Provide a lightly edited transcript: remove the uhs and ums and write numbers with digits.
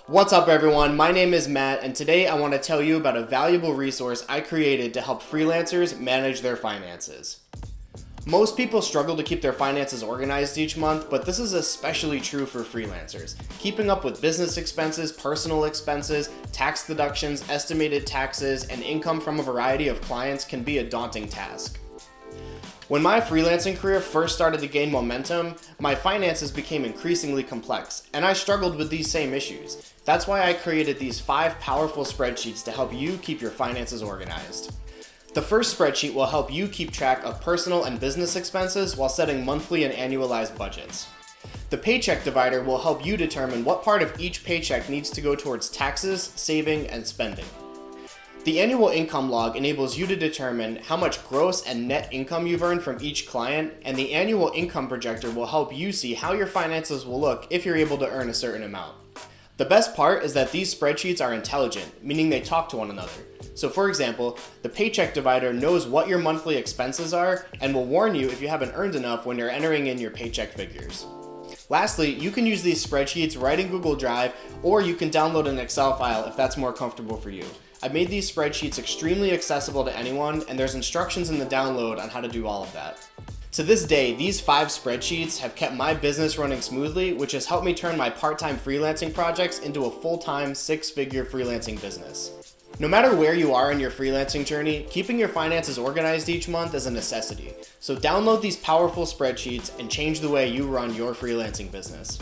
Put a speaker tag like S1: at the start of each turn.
S1: What's up everyone, my name is Matt and today I want to tell you about a valuable resource I created to help freelancers manage their finances. Most people struggle to keep their finances organized each month, but this is especially true for freelancers. Keeping up with business expenses, personal expenses, tax deductions, estimated taxes, and income from a variety of clients can be a daunting task. When my freelancing career first started to gain momentum, my finances became increasingly complex, and I struggled with these same issues. That's why I created these 5 powerful spreadsheets to help you keep your finances organized. The first spreadsheet will help you keep track of personal and business expenses while setting monthly and annualized budgets. The paycheck divider will help you determine what part of each paycheck needs to go towards taxes, saving, and spending. The annual income log enables you to determine how much gross and net income you've earned from each client, and the annual income projector will help you see how your finances will look if you're able to earn a certain amount. The best part is that these spreadsheets are intelligent, meaning they talk to one another. So for example, the paycheck divider knows what your monthly expenses are and will warn you if you haven't earned enough when you're entering in your paycheck figures. Lastly, you can use these spreadsheets right in Google Drive, or you can download an Excel file if that's more comfortable for you. I've made these spreadsheets extremely accessible to anyone, and there's instructions in the download on how to do all of that. To this day, these 5 spreadsheets have kept my business running smoothly, which has helped me turn my part-time freelancing projects into a full-time 6-figure freelancing business. No matter where you are in your freelancing journey, keeping your finances organized each month is a necessity. So download these powerful spreadsheets and change the way you run your freelancing business.